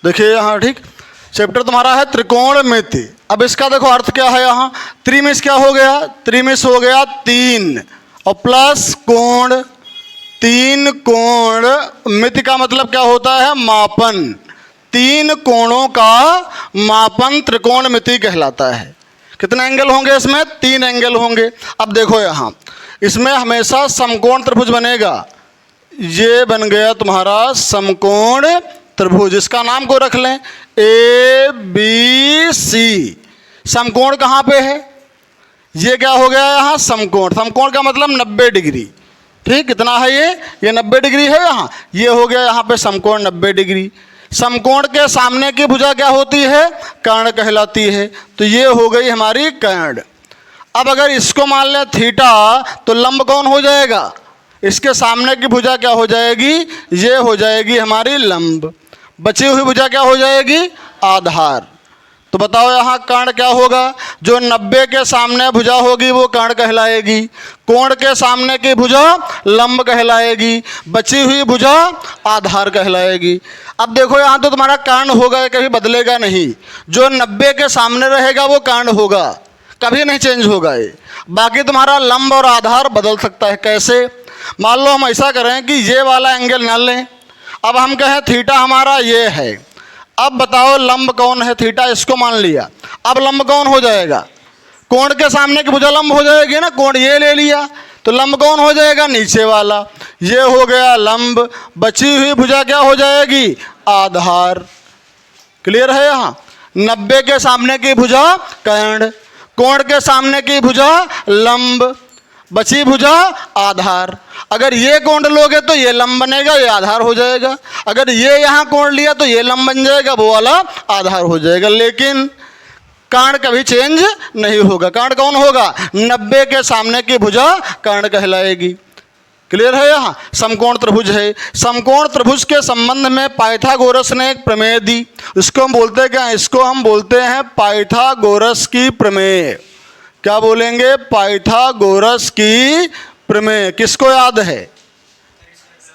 देखिए यहाँ, ठीक, चैप्टर तुम्हारा है त्रिकोणमिति। अब इसका देखो अर्थ क्या है यहाँ, त्रिमिश क्या हो गया, त्रिमिश हो गया 3 और प्लस कोण, 3 कोण, मिति का मतलब क्या होता है, मापन, 3 कोणों का मापन त्रिकोणमिति कहलाता है। कितने एंगल होंगे इसमें, 3 एंगल होंगे। अब देखो यहाँ, इसमें हमेशा समकोण त्रिभुज बनेगा। ये बन गया तुम्हारा समकोण त्रिभुज, इसका नाम को रख लें ABC। समकोण कहाँ पे है, ये क्या हो गया यहाँ, समकोण। समकोण का मतलब 90 डिग्री, ठीक, कितना है ये 90 डिग्री है यहाँ, ये हो गया यहाँ पे समकोण 90 डिग्री। समकोण के सामने की भुजा क्या होती है, कर्ण कहलाती है। तो ये हो गई हमारी कर्ण। अब अगर इसको मान लें थीटा, तो लंब कौन हो जाएगा, इसके सामने की भुजा क्या हो जाएगी, ये हो जाएगी हमारी लंब। बची हुई भुजा क्या हो जाएगी, आधार। तो बताओ यहाँ कर्ण क्या होगा, जो 90 के सामने भुजा होगी वो कर्ण कहलाएगी, कोण के सामने की भुजा लंब कहलाएगी, बची हुई भुजा आधार कहलाएगी। अब देखो यहाँ तो तुम्हारा कर्ण होगा, ये कभी बदलेगा नहीं, जो 90 के सामने रहेगा वो कर्ण होगा, कभी नहीं चेंज होगा ये। बाकी तुम्हारा लंब और आधार बदल सकता है। कैसे, मान लो हम ऐसा करें कि ये वाला एंगल ना लें, अब हम कहें थीटा हमारा ये है, अब बताओ लंब कौन है, थीटा इसको मान लिया, अब लंब कौन हो जाएगा, कोण के सामने की भुजा लंब हो जाएगी ना, कोण ये ले लिया तो लंब कौन हो जाएगा, नीचे वाला, ये हो गया लंब। बची हुई भुजा क्या हो जाएगी, आधार। क्लियर है यहाँ, 90 के सामने की भुजा कर्ण, कोण के सामने की भुजा लंब, बची भुजा आधार। अगर ये कोण लोगे तो ये लंब बनेगा, ये आधार हो जाएगा। अगर ये यहाँ कोण लिया तो ये लंब बन जाएगा, वो वाला आधार हो जाएगा। लेकिन कर्ण कभी चेंज नहीं होगा। कर्ण कौन होगा, 90 के सामने की भुजा कर्ण कहलाएगी। क्लियर है यहाँ, समकोण त्रिभुज है। समकोण त्रिभुज के संबंध में पाइथागोरस ने एक प्रमेय दी, इसको हम बोलते हैं क्या, इसको हम बोलते हैं पाइथागोरस की प्रमेय। क्या बोलेंगे, पाइथागोरस की प्रमेय। किसको याद है,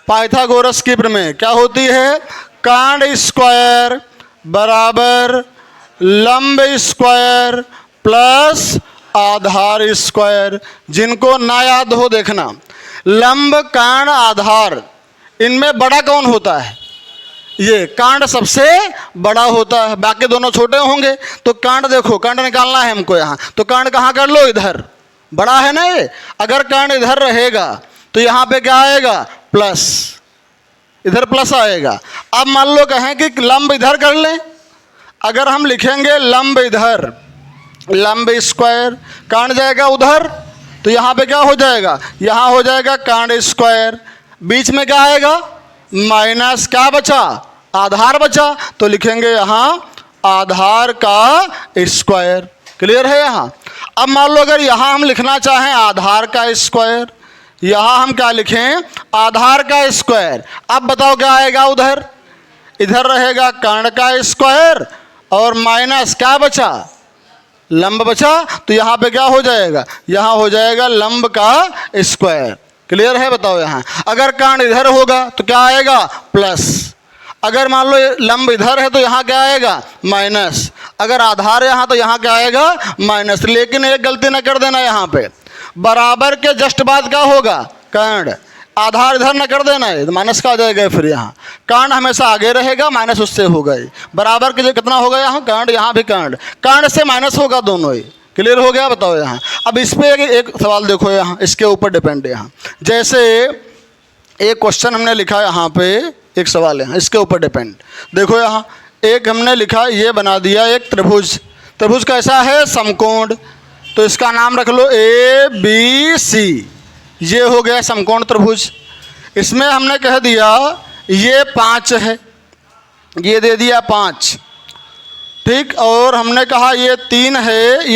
पाइथागोरस की प्रमेय क्या होती है, कर्ण स्क्वायर बराबर लंब स्क्वायर प्लस आधार स्क्वायर। जिनको ना याद हो देखना, लंब कर्ण आधार, इनमें बड़ा कौन होता है, ये कर्ण सबसे बड़ा होता है, बाकी दोनों छोटे होंगे। तो कर्ण देखो, कर्ण निकालना है हमको यहाँ, तो कर्ण कहाँ कर लो, इधर, बड़ा है ना ये। अगर कर्ण इधर रहेगा तो यहाँ पे क्या आएगा, प्लस, इधर प्लस आएगा। अब मान लो कहें कि लंब इधर कर लें, अगर हम लिखेंगे लंब इधर, लंब स्क्वायर, कर्ण जाएगा उधर, तो यहाँ पे क्या हो जाएगा, यहाँ हो जाएगा कर्ण स्क्वायर, बीच में क्या आएगा, माइनस, क्या बचा, आधार बचा, तो लिखेंगे यहाँ आधार का स्क्वायर। क्लियर है यहाँ। अब मान लो अगर यहाँ हम लिखना चाहें आधार का स्क्वायर, यहाँ हम क्या लिखें, आधार का स्क्वायर। अब बताओ क्या आएगा उधर, इधर रहेगा कर्ण का स्क्वायर और माइनस क्या बचा, लंब बचा, तो यहाँ पे क्या हो जाएगा, यहाँ हो जाएगा लंब का स्क्वायर। क्लियर है, बताओ यहाँ अगर कर्ण इधर होगा तो क्या आएगा, प्लस। अगर मान लो लंब इधर है तो यहाँ क्या आएगा, माइनस। अगर आधार यहाँ तो यहाँ क्या आएगा, माइनस। लेकिन एक गलती न कर देना, यहाँ पे बराबर के जस्ट बाद क्या होगा, कर्ण, आधार इधर न कर देना है, तो माइनस का आ जाएगा। फिर यहाँ कर्ण हमेशा आगे रहेगा, माइनस उससे होगा ही। बराबर के जो कितना होगा यहाँ कर्ण, यहाँ भी कर्ण, कर्ण से माइनस होगा दोनों ही। क्लियर हो गया, बताओ यहाँ। अब इस पर एक सवाल देखो, यहाँ इसके ऊपर डिपेंड है। यहाँ जैसे एक क्वेश्चन हमने लिखा है, यहाँ पे एक सवाल है, इसके ऊपर डिपेंड। देखो यहाँ एक हमने लिखा, ये बना दिया एक त्रिभुज। त्रिभुज कैसा है, समकोण, तो इसका नाम रख लो ABC। ये हो गया समकोण त्रिभुज। इसमें हमने कह दिया ये 5 है, ये दे दिया 5, ठीक, और हमने कहा ये 3 है,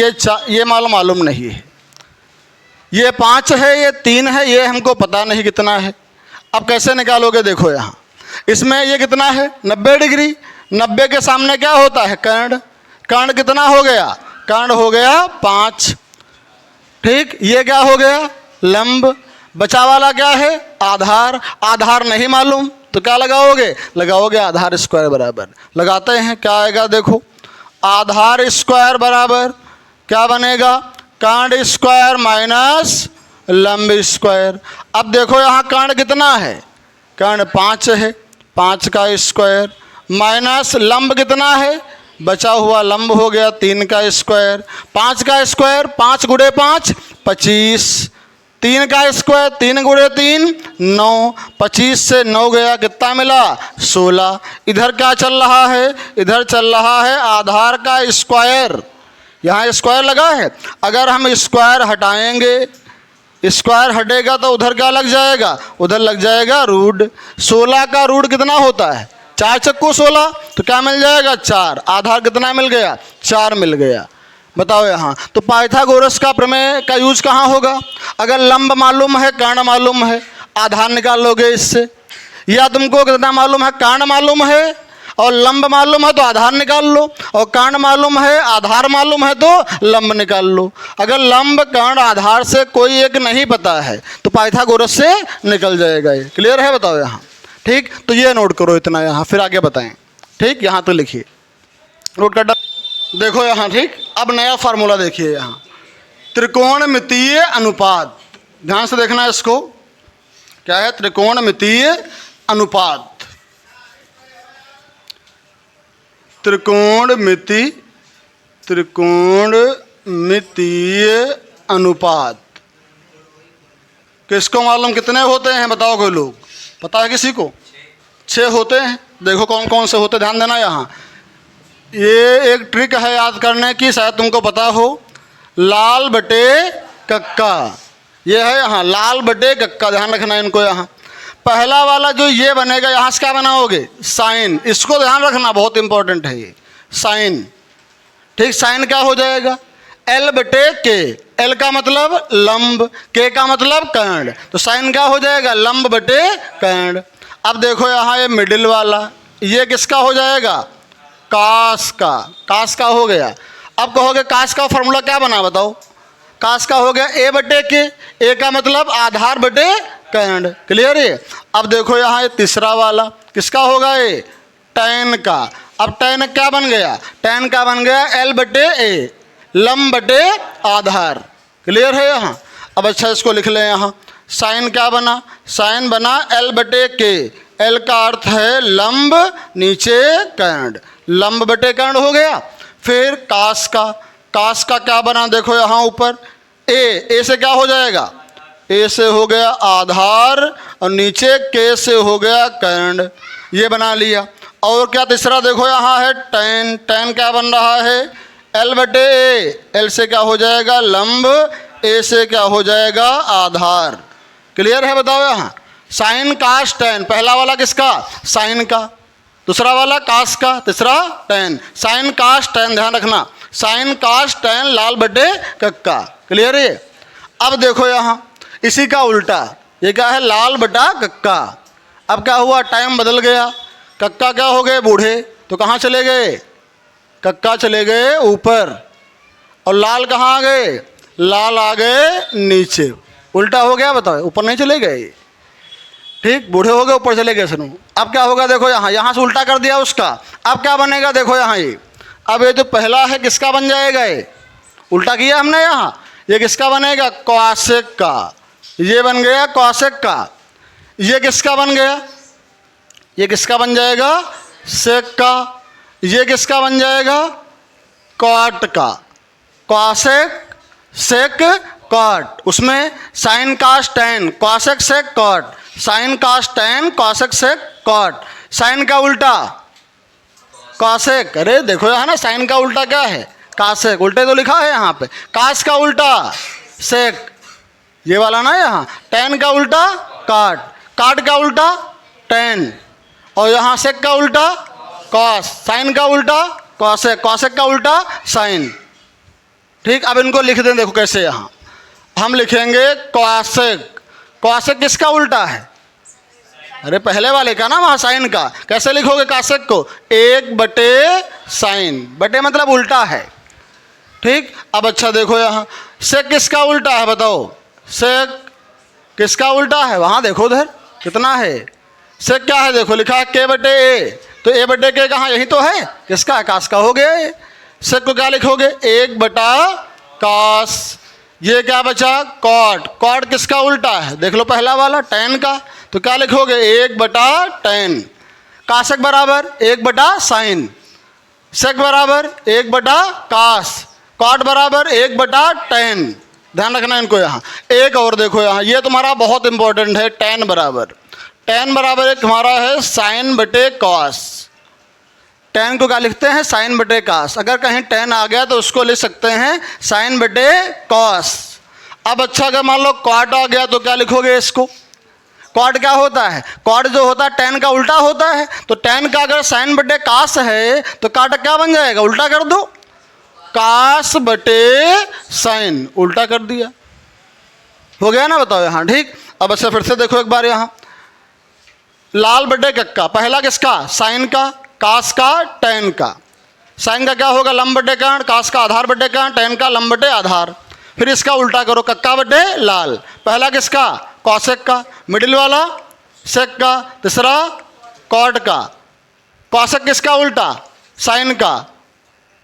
ये मालूम नहीं है, ये 5 है, ये 3 है, ये हमको पता नहीं कितना है। अब कैसे निकालोगे, देखो यहाँ इसमें ये कितना है, 90 डिग्री। 90 के सामने क्या होता है, कर्ण। कर्ण कितना हो गया, कर्ण हो गया 5, ठीक। ये क्या हो गया, लंब। बचा वाला क्या है, आधार। आधार नहीं मालूम तो क्या लगाओगे, लगाओगे आधार स्क्वायर बराबर। लगाते हैं, क्या आएगा देखो, आधार स्क्वायर बराबर क्या बनेगा, कर्ण स्क्वायर माइनस लंब स्क्वायर। अब देखो यहाँ कर्ण कितना है, कर्ण 5 है, 5 का स्क्वायर माइनस लंब कितना है, बचा हुआ लंब हो गया 3 का स्क्वायर। 5 का स्क्वायर 5 गुणे 5 25, 3 का स्क्वायर 3 गुणे 3 9, 25 से 9 गया, कितना मिला 16। इधर क्या चल रहा है, इधर चल रहा है आधार का स्क्वायर, यहाँ स्क्वायर लगा है। अगर हम स्क्वायर हटाएंगे, स्क्वायर हटेगा तो उधर क्या लग जाएगा, उधर लग जाएगा रूट। 16 का रूट कितना होता है, 4 चक्कू 16, तो क्या मिल जाएगा 4। आधार कितना मिल गया, 4 मिल गया। बताओ यहाँ तो पाइथागोरस का प्रमेय का यूज कहाँ होगा, अगर लंब मालूम है कर्ण मालूम है, आधार निकाल लोगे इससे, या तुमको कितना मालूम है, कर्ण मालूम है और लंब मालूम है तो आधार निकाल लो, और कर्ण मालूम है आधार मालूम है तो लंब निकाल लो। अगर लंब कर्ण आधार से कोई एक नहीं पता है तो पाइथागोरस से निकल जाएगा। ये क्लियर है, बताओ यहाँ। ठीक, तो ये नोट करो इतना यहाँ, फिर आगे बताएं। ठीक, यहाँ तो लिखिए, नोट कर देखो यहाँ। ठीक, अब नया फार्मूला देखिए यहाँ, त्रिकोणमितीय अनुपात। ध्यान से देखना इसको, क्या है, त्रिकोणमितीय अनुपात। त्रिकोणमितीय अनुपात किसको मालूम कितने होते हैं, बताओ कोई लोग, पता है किसी को? 6 होते हैं। देखो कौन कौन से होते, ध्यान देना यहाँ। ये एक ट्रिक है याद करने की, शायद तुमको पता हो, लाल बटे कक्का। ये है यहाँ लाल बटे कक्का, ध्यान रखना इनको। यहाँ पहला वाला जो ये बनेगा, यहाँ से क्या बनाओगे, साइन। इसको ध्यान रखना, बहुत इंपॉर्टेंट है ये साइन। ठीक, साइन क्या हो जाएगा, L बटे के। L का मतलब लंब, K का मतलब कर्ण, तो साइन क्या हो जाएगा, लंब बटे कर्ण। अब देखो यहाँ ये मिडिल वाला, ये किसका हो जाएगा, कास का। कास का हो गया। अब कहोगे कास का फॉर्मूला क्या बना, बताओ। कास का हो गया A बटे के, A का मतलब आधार बटे कर्ण। क्लियर है। अब देखो यहाँ ये तीसरा वाला किसका होगा, ये टैन का। अब टैन क्या बन गया, टैन का बन गया L बटे A, लंब बटे आधार। क्लियर है यहाँ। अब अच्छा इसको लिख लें यहाँ, साइन क्या बना, साइन बना L बटे के। L का अर्थ है लंब नीचे कर्ण, लंब बटे कर्ण हो गया। फिर कास का, कास का क्या बना, देखो यहाँ ऊपर A से क्या हो जाएगा, A से हो गया आधार और नीचे K से हो गया कर्ण, ये बना लिया। और क्या तीसरा देखो यहाँ है टैन। टैन क्या बन रहा है, L बटे A, L से क्या हो जाएगा लंब, A से क्या हो जाएगा आधार। क्लियर है, बताओ यहाँ। साइन कास टैन, पहला वाला किसका, साइन का, दूसरा वाला कास का, तीसरा टैन। साइन कास टैन, ध्यान रखना, साइन कास टैन लाल बटे कक्का। क्लियर है। अब देखो यहाँ इसी का उल्टा, ये क्या है, लाल बटा कक्का। अब क्या हुआ, टाइम बदल गया, कक्का क्या हो गए, बूढ़े, तो कहाँ चले गए, कक्का चले गए ऊपर, और लाल कहाँ आ गए, लाल आ गए नीचे। उल्टा हो गया, बताओ, ऊपर नहीं चले गए। ठीक, बूढ़े हो गए ऊपर चले गए सुनो। अब क्या होगा, देखो यहाँ, यहाँ से उल्टा कर दिया उसका। अब क्या बनेगा, देखो यहाँ ये, अब ये जो पहला है किसका बन जाएगा, ये उल्टा किया हमने यहाँ, ये किसका बनेगा, कौशिक का। ये बन गया कौशिक का। ये किसका बन गया, ये किसका बन जाएगा, सेक का। ये किसका बन जाएगा, कॉट का। कौशिक सेक कॉट, उसमें sine cos tan, cosec sec cot, sine cos tan cosec sec cot. Sine का उल्टा कौशिक। अरे देखो यहाँ ना, साइन का उल्टा क्या है, कासेक। उल्टे तो लिखा है यहाँ पे, कास का उल्टा सेक, ये वाला ना। यहाँ टैन का उल्टा काट, काट का उल्टा टैन, और यहाँ सेक का उल्टा कॉस, साइन का उल्टा कौशिक, कौशिक का उल्टा साइन। ठीक, अब इनको लिख दें, देखो कैसे। यहाँ हम लिखेंगे कौशिक। कौशिक किसका उल्टा है, अरे पहले वाले का ना, वहाँ साइन का। कैसे लिखोगे कौशिक को, 1 बटे साइन, बटे मतलब उल्टा है। ठीक, अब अच्छा देखो यहाँ सेक किसका उल्टा है, बताओ। सेक किसका उल्टा है, वहाँ देखो उधर कितना है, सेक क्या है देखो लिखा है के बटे ए, तो ए बटे के कहाँ, यही तो है, किसका, कास का हो गया ये। सेक को क्या लिखोगे, 1 बटा कास। ये क्या बचा, कॉट। कॉट किसका उल्टा है, देख लो पहला वाला टैन का, तो क्या लिखोगे 1 बटा टैन। कासक बराबर 1 बटा साइन, सेक बराबर 1 बटा कास, कॉट बराबर 1 बटा टैन। ध्यान रखना इनको यहाँ। एक और देखो यहाँ, ये तुम्हारा बहुत इंपॉर्टेंट है, टैन बराबर एक हमारा है साइन बटे कॉस। टैन को क्या लिखते हैं, साइन बटे कॉस। अगर कहीं टैन आ गया तो उसको लिख सकते हैं साइन बटे कॉस। अब अच्छा अगर मान लो कॉट आ गया तो क्या लिखोगे इसको, कॉट क्या होता है, कॉट जो होता है टैन का उल्टा होता है, तो टैन का अगर साइन बटे कास है तो कॉट क्या बन जाएगा, उल्टा कर दो, कास बटे साइन, उल्टा कर दिया, हो गया ना, बताओ यहाँ। ठीक, अब अच्छा फिर से देखो एक बार यहाँ, लाल बटे कक्का, पहला किसका, साइन का, कास का, टैन का। साइन का क्या होगा, लंब बटे कर्ण, कास का आधार बटे कर्ण, टैन का लंब बटे आधार। फिर इसका उल्टा करो, कक्का बटे लाल, पहला किसका, कौशिक का, मिडिल वाला सेक का, तीसरा कॉट का। कौशिक किसका उल्टा, साइन का,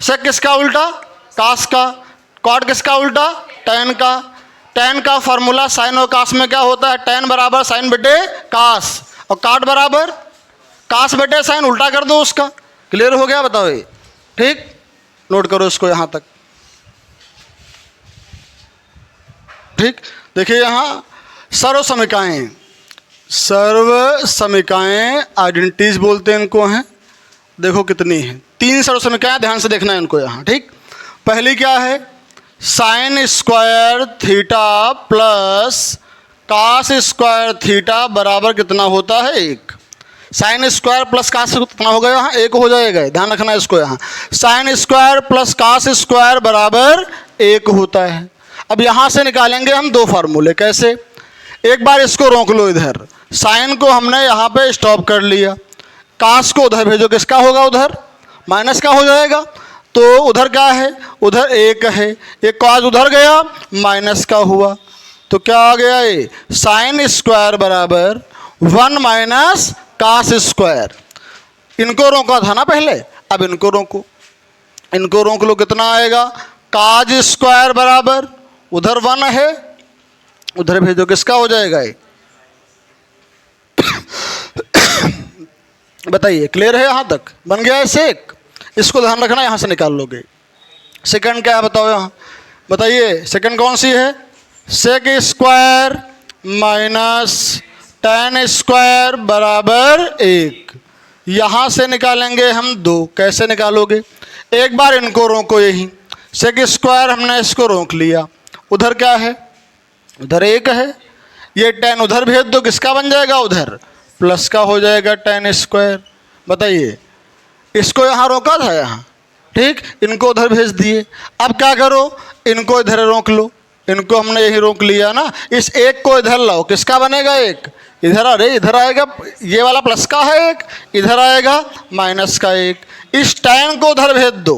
सेक किसका उल्टा, कास का, कॉट किसका उल्टा, टैन का। टैन का फॉर्मूला साइन और कास में क्या होता है, टैन बराबर साइन बटे कास, और कॉट बराबर कास बटे साइन, उल्टा कर दो उसका। क्लियर हो गया, बताओ ये। ठीक, नोट करो इसको यहाँ तक। ठीक, देखिए यहाँ सर्व समीकाएं, सर्व समीकाएं आइडेंटिटीज बोलते हैं इनको हैं। देखो कितनी हैं, 3 सर्व समीकाएं, ध्यान से देखना है इनको यहाँ। ठीक, पहली क्या है, sine square theta plus cos square theta बराबर कितना होता है, 1। साइन स्क्वायर प्लस कास कितना होगा यहाँ, 1 हो जाएगा, ध्यान रखना इसको यहाँ। Sine square plus cos square बराबर 1 होता है। अब यहाँ से निकालेंगे हम 2 फार्मूले, कैसे, एक बार इसको रोक लो इधर, साइन को हमने यहाँ पे स्टॉप कर लिया, कास को उधर भेजो, किसका होगा उधर, माइनस का हो जाएगा, तो उधर क्या है, उधर 1 है, एक कास उधर गया माइनस का हुआ, तो क्या आ गया ये, साइन स्क्वायर बराबर 1 माइनस कास स्क्वायर। इनको रोका था ना पहले, अब इनको रोको, इनको रोक लो, कितना आएगा, काज स्क्वायर बराबर उधर 1 है, उधर भेजो, किसका हो जाएगा ये बताइए, क्लियर है यहाँ तक, बन गया है सेक। इसको ध्यान रखना, यहाँ से निकाल लोगे। सेकंड क्या है बताओ यहाँ, बताइए सेकंड कौन सी है, sec square minus tan square बराबर 1। यहाँ से निकालेंगे हम 2, कैसे निकालोगे, एक बार इनको रोको, यही सेक स्क्वायर हमने इसको रोक लिया, उधर क्या है, उधर 1 है, ये टैन उधर भेज दो, किसका बन जाएगा, उधर प्लस का हो जाएगा टैन स्क्वायर। बताइए, इसको यहाँ रोका था यहाँ, ठीक, इनको उधर भेज दिए। अब क्या करो, इनको इधर रोक लो, इनको हमने यही रोक लिया ना, इस 1 को इधर लाओ, किसका बनेगा 1, इधर आ रहे, इधर आएगा, ये वाला प्लस का है 1, इधर आएगा माइनस का 1। इस टैन को उधर भेज दो,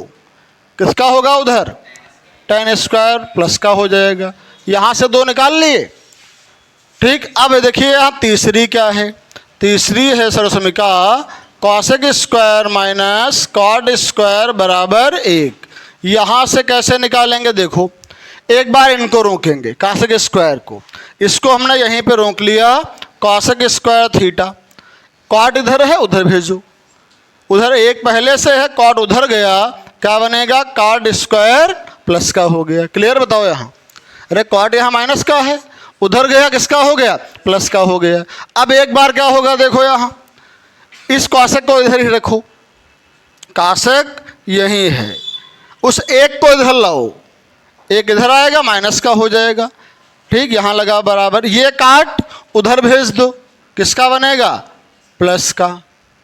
किसका होगा उधर, टैन स्क्वायर प्लस का हो जाएगा। यहाँ से 2 निकाल लिए। ठीक, अब देखिए यहाँ तीसरी क्या है, तीसरी है सर्वसमीका cosec square minus cot square बराबर 1। यहाँ से कैसे निकालेंगे, देखो एक बार इनको रोकेंगे, कॉसेक स्क्वायर को, इसको हमने यहीं पे रोक लिया, कॉसेक स्क्वायर थीटा, कॉट इधर है उधर भेजो, उधर 1 पहले से है, कॉट उधर गया, क्या बनेगा, कॉट स्क्वायर प्लस का हो गया। क्लियर, बताओ यहाँ, अरे कॉट यहाँ माइनस का है, उधर गया, किसका हो गया, प्लस का हो गया। अब एक बार क्या होगा, देखो यहाँ इस कॉसेक को इधर ही रखो, कॉसेक यही है, उस 1 को इधर लाओ, 1 इधर आएगा माइनस का हो जाएगा। ठीक, यहाँ लगा बराबर, ये काट उधर भेज दो, किसका बनेगा, प्लस का,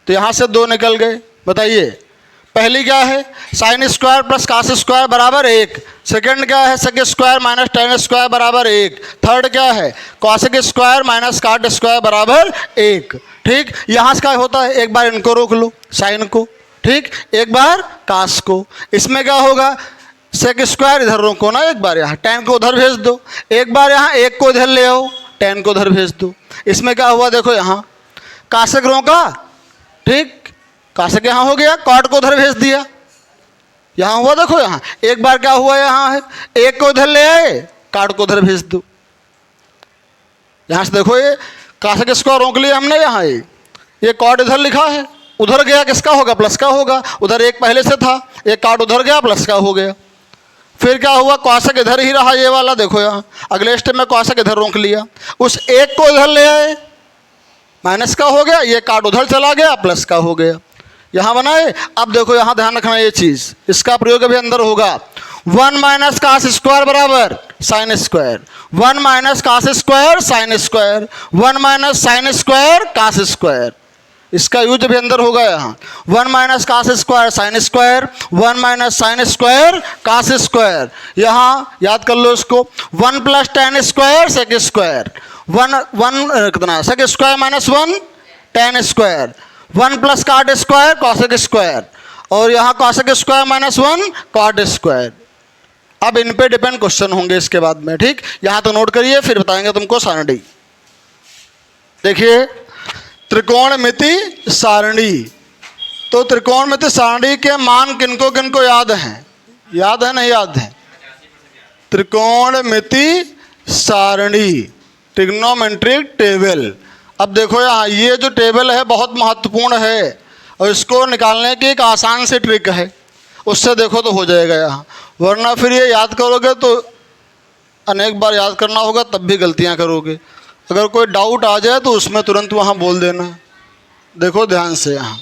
तो यहाँ से 2 निकल गए। बताइए, पहली क्या है, sine square plus cos square बराबर 1। सेकंड क्या है, sec square minus tan square बराबर 1। थर्ड क्या है, cosec square minus cot square बराबर 1। ठीक, यहाँ से क्या होता है, एक बार इनको रोक लो, साइन को, ठीक, एक बार कास को। इसमें क्या होगा, सेक स्क्वायर इधर रोको ना, एक बार यहाँ टैन को उधर भेज दो, एक बार यहाँ 1 को इधर ले आओ, टैन को उधर भेज दो। इसमें क्या हुआ, देखो यहाँ काशक रोका, ठीक, काशक यहाँ हो गया, कॉट को उधर भेज दिया, यहाँ हुआ, देखो यहाँ एक बार क्या हुआ, यहाँ है एक को उधर ले आए, काट को उधर भेज दो, यहाँ से देखो ये काशक स्क्वायर रोक लिया हमने, यहाँ ये कॉट इधर लिखा है, उधर गया किसका होगा, प्लस का होगा, उधर एक पहले से था, एक काट उधर गया प्लस का हो गया। फिर क्या हुआ, कौशक इधर ही रहा ये वाला, देखो यहाँ अगले स्टेप में कौशक इधर रोक लिया, उस एक को इधर ले आए, माइनस का हो गया, ये काट उधर चला गया, प्लस का हो गया, यहाँ बनाए। अब देखो यहाँ ध्यान रखना ये चीज़, इसका प्रयोग अभी अंदर होगा, 1 माइनस कास स्क्वायर बराबर sine square, 1 minus cos square sine square, 1 minus sine square cos square, इसका यूज भी अंदर होगा यहाँ, 1 minus cos square sine square, 1 minus sine square cos square, यहाँ याद कर लो इसको, 1 plus tan square sec square, कितना sec square minus 1 tan square, 1 plus cot square cosec square, और यहाँ cosec square minus 1 cot square. अब इन पे डिपेंड क्वेश्चन होंगे इसके बाद में, ठीक, यहाँ तो नोट करिए, फिर बताएंगे तुमको सारणी। देखिए त्रिकोणमिति सारणी, तो त्रिकोणमिति सारणी के मान किनको किनको याद हैं, याद है नहीं याद है, त्रिकोणमिति सारणी, ट्रिग्नोमेट्रिक टेबल। अब देखो यहाँ ये जो टेबल है बहुत महत्वपूर्ण है, और इसको निकालने की एक आसान सी ट्रिक है, उससे देखो तो हो जाएगा यहाँ, वरना फिर ये याद करोगे तो अनेक बार याद करना होगा, तब भी गलतियाँ करोगे। अगर कोई डाउट आ जाए तो उसमें तुरंत वहाँ बोल देना। देखो ध्यान से यहाँ,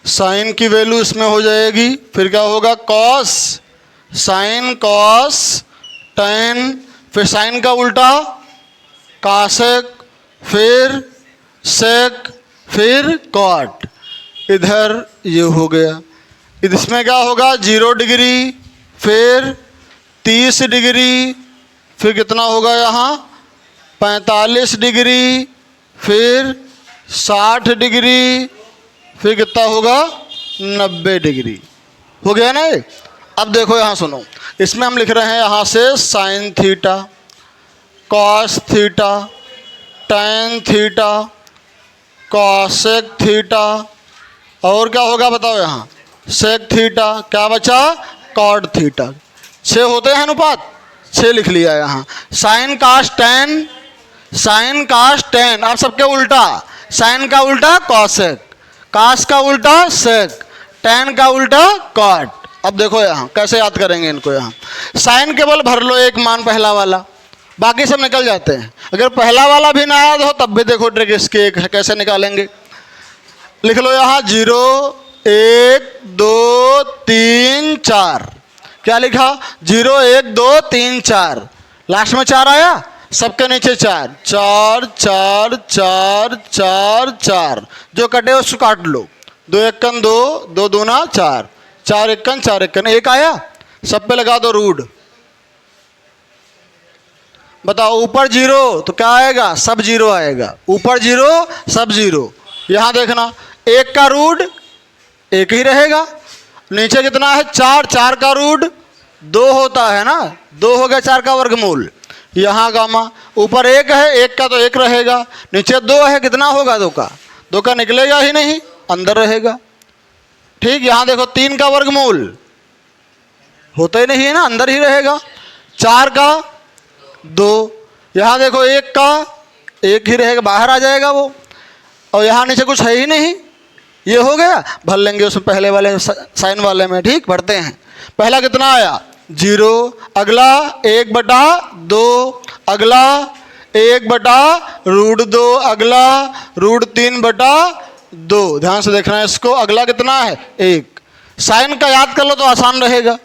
साइन की वैल्यू इसमें हो जाएगी, फिर क्या होगा, कॉस, साइन कॉस टेन, फिर साइन का उल्टा कासेक, फिर सेक, फिर कॉट, इधर ये हो गया, इसमें क्या होगा 0 डिग्री, फिर 30 डिग्री, फिर कितना होगा यहाँ 45 डिग्री, फिर 60 डिग्री, फिर कितना होगा 90 डिग्री, हो गया ना ये। अब देखो यहाँ सुनो, इसमें हम लिख रहे हैं यहाँ से sine theta, cos theta, tan theta, cosec theta, और क्या होगा बताओ यहाँ सेक थीटा, क्या बचा कॉट थीटा, 6 होते हैं अनुपात, 6 लिख लिया यहाँ। साइन कास टेन, साइन कास टेन, अब सबके उल्टा, साइन का उल्टा कॉसेक, कास का उल्टा सेक, टेन का उल्टा कॉट। अब देखो यहाँ कैसे याद करेंगे इनको, यहाँ साइन केवल भर लो एक मान पहला वाला, बाकी सब निकल जाते हैं। अगर पहला वाला भी ना याद हो तब भी देखो ट्रिक इसकी एक है, कैसे निकालेंगे, लिख लो यहाँ 0 1 2 3 4, क्या लिखा 0 1 2 3 4, लास्ट में 4 आया, सबके नीचे 4 4 4 4 4 4, जो कटे उसको काट लो, 2 1 2 2 दूना 4 4 1 4 1 1 आया, सब पे लगा दो रूट, बताओ ऊपर 0 तो क्या आएगा, सब 0 आएगा, ऊपर 0 सब 0, यहाँ देखना 1 का रूट 1 ही रहेगा, नीचे कितना है 4, 4 का रूट 2 होता है ना, 2 हो गया 4 का वर्गमूल, यहाँ गामा, ऊपर 1 है, 1 का तो 1 रहेगा, नीचे 2 है, कितना होगा 2 का निकलेगा ही नहीं, अंदर रहेगा, ठीक। यहाँ देखो 3 का वर्गमूल होता ही नहीं है ना, अंदर ही रहेगा, 4 का 2, यहाँ देखो 1 का 1 ही रहेगा, बाहर आ जाएगा वो, और यहाँ नीचे कुछ है ही नहीं, ये हो गया, भर लेंगे उसमें पहले वाले साइन वाले में, ठीक। भरते हैं, पहला कितना आया 0, अगला 1/2, अगला 1/√2, अगला √3/2, ध्यान से देखना है इसको, अगला कितना है 1। साइन का याद कर लो तो आसान रहेगा,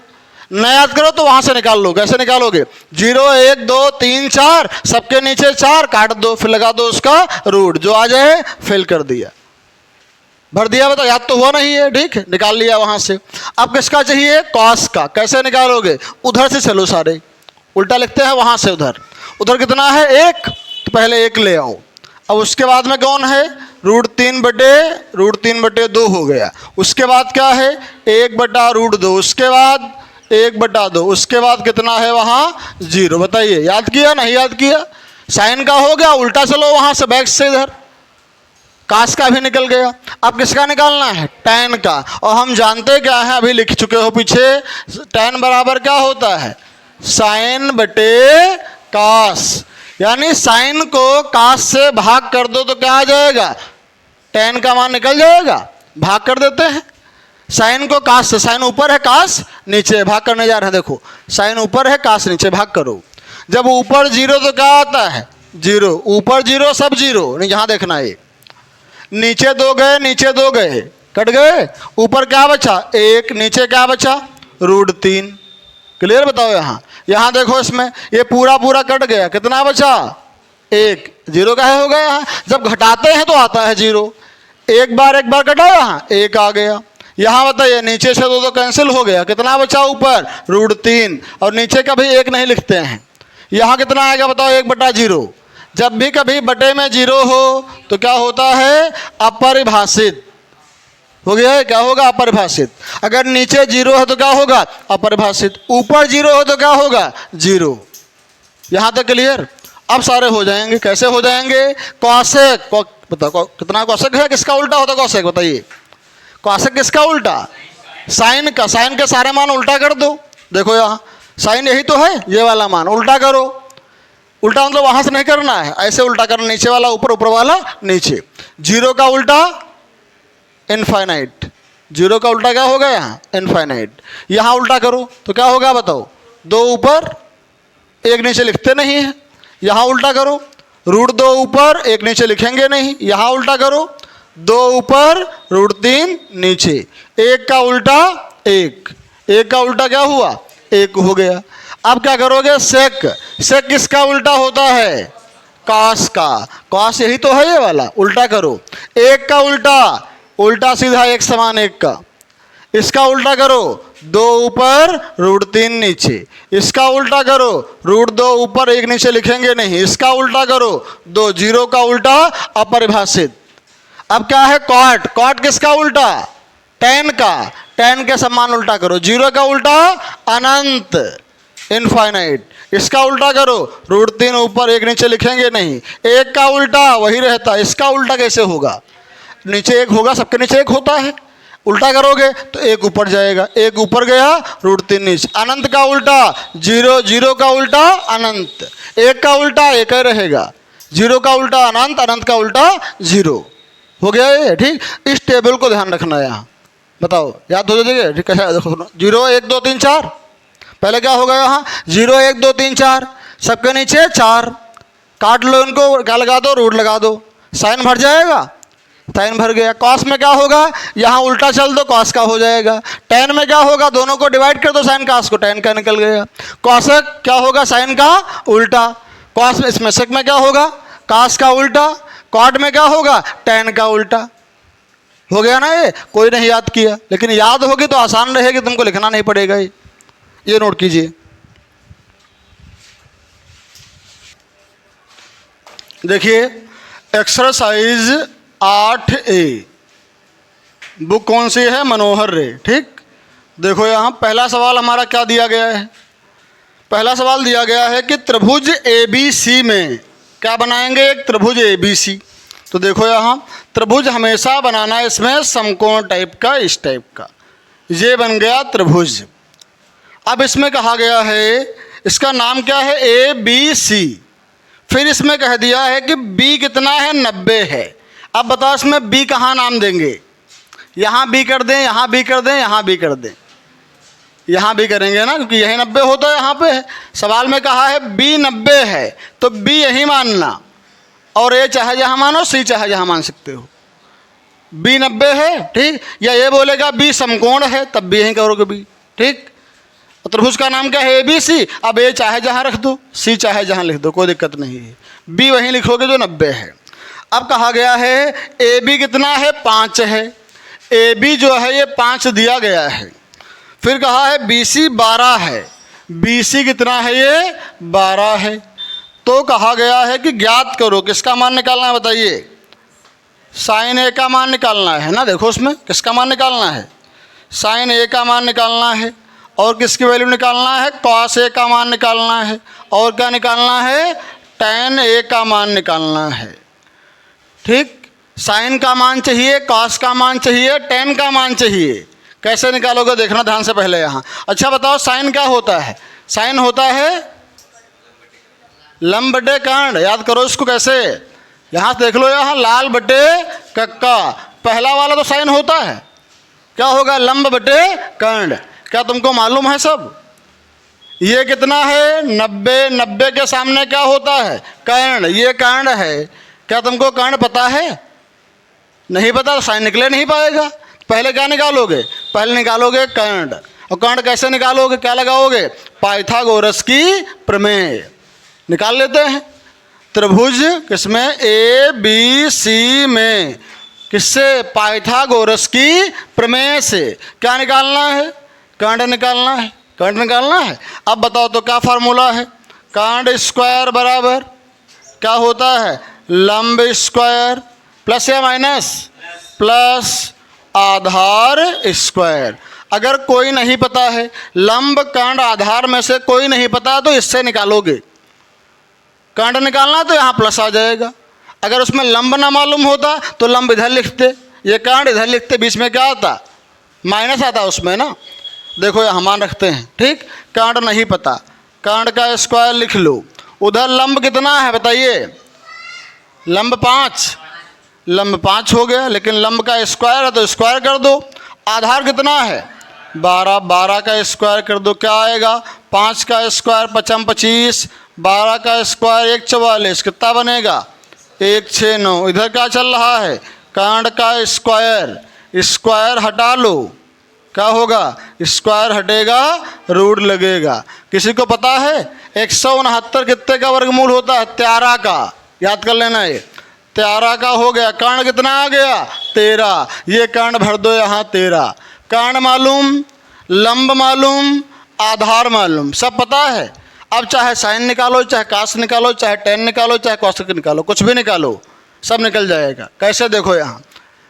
न याद करो तो वहां से निकाल लो, कैसे निकालोगे 0 1 2 3 4, सबके नीचे 4 काट दो, फिर लगा दो उसका रूट, जो आ जाए फिल कर दिया, भर दिया, बताओ याद तो हुआ नहीं है, ठीक, निकाल लिया वहां से। अब किसका चाहिए कॉस का, कैसे निकालोगे, उधर से चलो, सारे उल्टा लिखते हैं वहां से, उधर कितना है 1, तो पहले 1 ले आओ, अब उसके बाद में कौन है √3/2 हो गया, उसके बाद क्या है 1/√2, उसके बाद 1/2। उसके बाद कितना है वहाँ 0। बताइए याद किया नहीं याद किया? साइन का हो गया, उल्टा चलो वहाँ से बैक से इधर, कास का भी निकल गया। अब किसका निकालना है? tan का। और हम जानते क्या है, अभी लिख चुके हो पीछे, tan बराबर क्या होता है? साइन बटे कास। यानी साइन को कास से भाग कर दो तो क्या आ जाएगा? tan का मान निकल जाएगा। भाग कर देते हैं साइन को कास से। साइन ऊपर है, कास नीचे, भाग करने जा रहे हैं। देखो साइन ऊपर है, कास नीचे, भाग करो। जब ऊपर 0 तो क्या आता है? 0। ऊपर 0 सब 0, नहीं यहाँ देखना है। नीचे 2 गए, नीचे 2 गए, कट गए। ऊपर क्या बचा? 1। नीचे क्या बचा? √3। क्लियर? बताओ यहाँ, यहाँ देखो इसमें ये पूरा पूरा कट गया, कितना बचा? 1। 0 का है हो गया यहाँ। जब घटाते हैं तो आता है 0। एक बार कटा, यहाँ 1 आ गया। यहाँ बताइए नीचे से 2 कैंसिल हो गया, कितना बचा ऊपर? √3। और नीचे का भी 1 नहीं लिखते हैं। यहाँ कितना आएगा बताओ? 1/0। जब भी कभी बटे में 0 हो तो क्या होता है? अपरिभाषित हो गया है। क्या होगा? अपरिभाषित। अगर नीचे 0 है तो क्या होगा? अपरिभाषित। ऊपर 0 हो तो क्या होगा? 0। यहाँ तक क्लियर? अब सारे हो जाएंगे। कैसे हो जाएंगे? कौशिक, बताओ कितना कौशिक है? किसका उल्टा होता कौशिक? बताइए कौशिक किसका उल्टा? साइन का। साइन के सारे मान उल्टा कर दो। देखो यहाँ साइन यही तो है, ये वाला मान उल्टा करो। उल्टा मतलब वहां से नहीं करना है, ऐसे उल्टा करना, नीचे वाला ऊपर, ऊपर वाला नीचे। 0 का उल्टा इनफाइनाइट। 0 का उल्टा क्या होगा? यहाँ इनफाइनाइट। यहाँ उल्टा करो तो क्या होगा बताओ? 2 ऊपर 1 नीचे लिखते नहीं है। यहाँ उल्टा करो, √2 ऊपर 1 नीचे लिखेंगे नहीं। यहाँ उल्टा करो, 2 ऊपर √3 नीचे। 1 का उल्टा 1। 1 का उल्टा क्या हुआ? 1 हो गया। अब क्या करोगे? सेक। सेक किसका उल्टा होता है? कास का। कास यही तो है, ये वाला। उल्टा करो। 1 का उल्टा, उल्टा सीधा 1 समान 1 का। इसका उल्टा करो, 2 ऊपर √3 नीचे। इसका उल्टा करो, √2 ऊपर 1 नीचे लिखेंगे नहीं। इसका उल्टा करो, 2। 0 का उल्टा अपरिभाषित। अब क्या है? कॉट। कॉट किसका उल्टा? tan का। tan के समान उल्टा करो। 0 का उल्टा अनंत, इनफाइनाइट। इसका उल्टा करो, √3 ऊपर 1 नीचे लिखेंगे नहीं। 1 का उल्टा वही रहता, इसका उल्टा कैसे होगा? नीचे 1 होगा, सबके नीचे 1 होता है। उल्टा करोगे तो 1 ऊपर जाएगा, 1 ऊपर गया, √3 नीचे। अनंत का उल्टा 0। 0 का उल्टा अनंत। 1 का उल्टा 1 ही रहेगा। 0 का उल्टा अनंत, अनंत का उल्टा 0। हो गया ये? ठीक। इस टेबल को ध्यान रखना है। यहाँ बताओ, याद हो जाएगा? ठीक है, देखो 0 1 2 3 4। पहले क्या होगा? यहाँ 0 1 2 3 4, सबके नीचे 4। काट लो इनको, क्या लगा दो? रूट लगा दो। साइन भर जाएगा, साइन भर गया। कॉस में क्या होगा? यहाँ उल्टा चल दो, कॉस का हो जाएगा। tan में क्या होगा? दोनों को डिवाइड कर दो, साइन कास को, tan का निकल गया। कौशिक क्या होगा? साइन का उल्टा। कॉस में, इसमें सेक में क्या होगा? कास का उल्टा। कॉट में क्या होगा? tan का उल्टा। हो गया ना? ये कोई नहीं याद किया, लेकिन याद होगी तो आसान रहेगी, तुमको लिखना नहीं पड़ेगा। ये नोट कीजिए। देखिए एक्सरसाइज 8A, बुक कौन सी है? मनोहर रे। ठीक। देखो यहाँ पहला सवाल हमारा क्या दिया गया है? पहला सवाल दिया गया है कि त्रिभुज ABC में क्या बनाएंगे? एक त्रिभुज ABC। तो देखो यहाँ त्रिभुज हमेशा बनाना है इसमें समकोण टाइप का, इस टाइप का। ये बन गया त्रिभुज। अब इसमें कहा गया है, इसका नाम क्या है? ABC। फिर इसमें कह दिया है कि B कितना है? 90 है। अब बताओ इसमें B कहाँ नाम देंगे? यहाँ B कर दें, यहाँ B कर दें, यहाँ B कर दें। यहाँ भी करेंगे ना, क्योंकि यही 90 होता है। यहाँ पे सवाल में कहा है B 90 है, तो B यही मानना, और A चाहे जहाँ मानो, C चाहे जहाँ मान सकते हो। B 90 है, ठीक। या ये बोलेगा B समकोण है, तब भी यहीं करोगे B। ठीक। त्रिभुज का नाम क्या है? ABC। अब A चाहे जहाँ रख दो, C चाहे जहाँ लिख दो, कोई दिक्कत नहीं है। B वहीं लिखोगे जो 90 है। अब कहा गया है AB कितना है? 5 है। AB जो है ये 5 दिया गया है। फिर कहा है BC 12 है। BC कितना है? ये 12 है। तो कहा गया है कि ज्ञात करो, किसका मान निकालना है? बताइए। साइन A का मान निकालना है ना। देखो उसमें किसका मान निकालना है? साइन A का मान निकालना है। और किसकी वैल्यू निकालना है? कॉस ए का मान निकालना है। और क्या निकालना है? tan ए का मान निकालना है। ठीक, साइन का मान चाहिए, कॉस का मान चाहिए, tan का मान चाहिए। कैसे निकालोगे देखना ध्यान से पहले यहाँ। अच्छा बताओ साइन क्या होता है? साइन होता है लंब बटे कर्ण। याद करो इसको कैसे, यहाँ देख लो, यहाँ लाल बटे कक्का, पहला वाला तो साइन होता है, क्या होगा? लंब बटे कर्ण। क्या तुमको मालूम है सब? ये कितना है? 90। 90 के सामने क्या होता है? कर्ण। ये कर्ण है। क्या तुमको कर्ण पता है? नहीं पता तो साइन निकले नहीं पाएगा। पहले क्या निकालोगे? पहले निकालोगे कर्ण। और कर्ण कैसे निकालोगे? क्या लगाओगे? पाइथागोरस की प्रमेय निकाल लेते हैं। त्रिभुज किसमें? ए बी सी में। किससे? पाइथागोरस की प्रमेय से। क्या निकालना है? कर्ण निकालना है। कर्ण निकालना है। अब बताओ तो क्या फार्मूला है? कर्ण स्क्वायर बराबर क्या होता है? लंब स्क्वायर प्लस या माइनस? प्लस आधार स्क्वायर। अगर कोई नहीं पता है, लंब कर्ण आधार में से कोई नहीं पता, तो इससे निकालोगे। कर्ण निकालना तो यहाँ प्लस आ जाएगा। अगर उसमें लंब ना मालूम होता तो लंब इधर लिखते, ये कर्ण इधर लिखते, बीच में क्या आता? माइनस आता उसमें ना। देखो यहाँ मान रखते हैं। ठीक, कर्ण नहीं पता, कर्ण का स्क्वायर लिख लो। उधर लंब कितना है बताइए? लंब 5। लंब 5 हो गया, लेकिन लंब का स्क्वायर है तो स्क्वायर कर दो। आधार कितना है? 12। 12 का स्क्वायर कर दो, क्या आएगा? 5 का स्क्वायर 5 25, 12 का स्क्वायर 1 44, कितना बनेगा? 1 6 9। इधर क्या चल रहा है? कर्ण का स्क्वायर। स्क्वायर हटा लो, क्या होगा? स्क्वायर हटेगा, रूट लगेगा। किसी को पता है 169 कितने का वर्गमूल होता है? 13 का। याद कर लेना, ये 13 का हो गया। कर्ण कितना आ गया? 13। ये कर्ण भर दो यहाँ 13। कर्ण मालूम, लंब मालूम, आधार मालूम, सब पता है। अब चाहे साइन निकालो, चाहे कास निकालो, चाहे tan निकालो, चाहे कॉसेक निकालो, कुछ भी निकालो, सब निकल जाएगा। कैसे? देखो यहाँ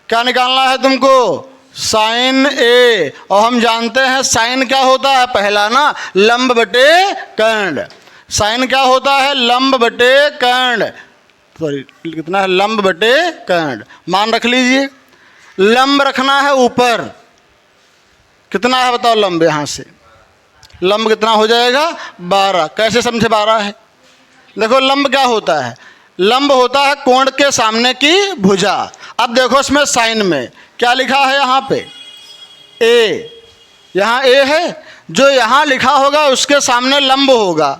क्या निकालना है तुमको? साइन ए। और हम जानते हैं साइन क्या होता है? पहला ना, लंब बटे कर्ण। साइन क्या होता है? लंब बटे कर्ण। सॉरी, कितना है? लंब बटे कर्ण। मान रख लीजिए। लंब रखना है ऊपर। कितना है बताओ लंब? यहाँ से लंब कितना हो जाएगा? 12। कैसे समझे 12 है? देखो लंब क्या होता है? लंब होता है कोण के सामने की भुजा। अब देखो इसमें साइन में क्या लिखा है? यहाँ पे ए, यहाँ ए है, जो यहाँ लिखा होगा उसके सामने लंब होगा।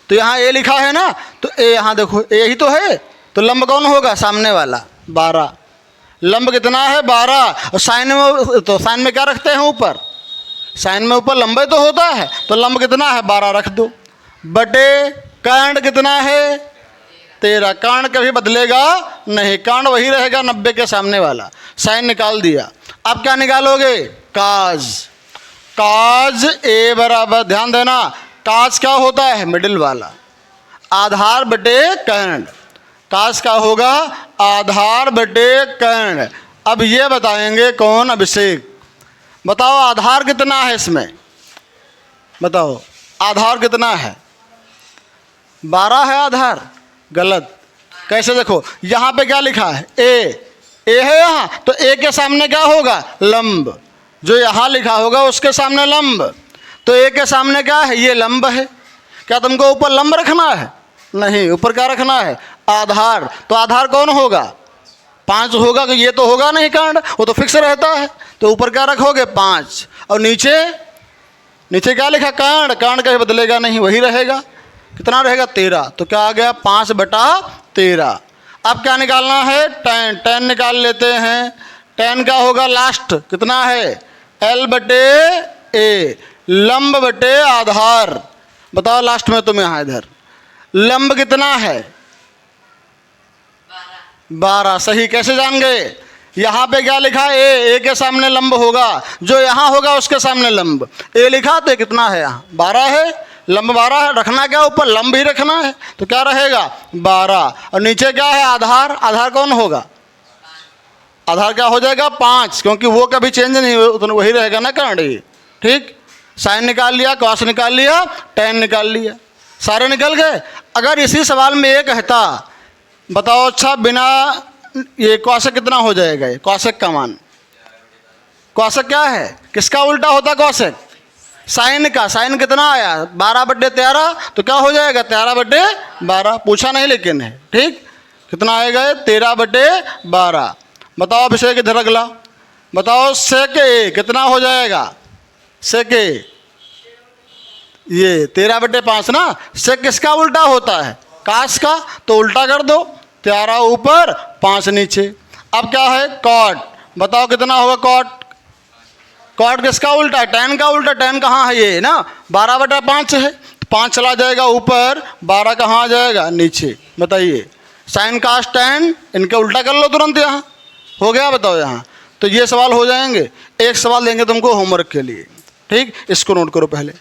तो यहाँ ए लिखा है ना, तो ए यहाँ देखो, ए ही तो है, तो लंब कौन होगा? सामने वाला। 12। लंब कितना है? 12। और साइन में, तो साइन में क्या रखते हैं? ऊपर। साइन में ऊपर लंबे तो होता है, तो लंब कितना है? 12 रख दो। बटे कर्ण कितना है? 13। कर्ण कभी बदलेगा नहीं, कर्ण वही रहेगा 90 के सामने वाला। साइन निकाल दिया। अब क्या निकालोगे? काज। काज ए बराबर, ध्यान देना, काज क्या होता है? मिडिल वाला। आधार बटे कर्ण। काज का होगा? आधार बटे कर्ण। अब ये बताएंगे कौन? अभिषेक। बताओ आधार कितना है इसमें? बताओ आधार कितना है? 12 है आधार। गलत। कैसे? देखो यहाँ पे क्या लिखा है? ए। ए है यहाँ, तो ए के सामने क्या होगा? लंब। जो यहाँ लिखा होगा उसके सामने लंब। तो ए के सामने क्या है? ये लंब है। क्या तुमको ऊपर लंब रखना है? नहीं, ऊपर क्या रखना है? आधार। तो आधार कौन होगा? 5 होगा, कि ये तो होगा नहीं कर्ण, वो तो फिक्स रहता है। तो ऊपर क्या रखोगे? 5। और नीचे, नीचे क्या लिखा? कर्ण। कर्ण कहीं बदलेगा नहीं, वही रहेगा। कितना रहेगा? 13। तो क्या आ गया? 5 बटा 13। अब क्या निकालना है? tan। tan निकाल लेते हैं। tan क्या होगा? लास्ट कितना है? L बटे ए। लंब बटे आधार। बताओ लास्ट में तुम यहाँ इधर लंब कितना है? 12। सही। कैसे जान गए? यहाँ पे क्या लिखा है? ए के सामने लंब होगा, जो यहाँ होगा उसके सामने लंब। ए लिखा तो कितना है? यहाँ 12 है, लंब 12 है। रखना क्या? ऊपर लंब ही रखना है, तो क्या रहेगा? 12। और नीचे क्या है? आधार। आधार कौन होगा? आधार क्या हो जाएगा? 5, क्योंकि वो कभी चेंज नहीं हो, तो वही रहेगा ना कर्ण। ठीक। साइन निकाल लिया, कॉस निकाल लिया, टेन निकाल लिया, सारे निकल गए। अगर इसी सवाल में ये कहता बताओ अच्छा बिना ये कॉसेक कितना हो जाएगा, ये कॉसेक का मान, कॉसेक क्या है, किसका उल्टा होता कॉसेक, साइन का। साइन कितना आया 12/13, तो क्या हो जाएगा 13/12, पूछा नहीं लेकिन है, ठीक। कितना आएगा 13/12। बताओ अब इसे किधर अगला, बताओ सेक ए कितना हो जाएगा, सेक ए ये 13/5 ना। सेक किसका उल्टा होता है, कास का, तो उल्टा कर दो, 13 ऊपर 5 नीचे। अब क्या है कॉट, बताओ कितना होगा कॉट, कॉट किसका उल्टा है, टेन का उल्टा, टेन कहाँ है ये ना 12/5 है, 5 चला जाएगा ऊपर, 12 कहाँ आ जाएगा नीचे। बताइए साइन कास टेन, इनके उल्टा कर लो तुरंत, यहाँ हो गया। बताओ यहाँ तो ये सवाल हो जाएंगे। एक सवाल देंगे तुमको होमवर्क के लिए, ठीक, इसको नोट करो पहले।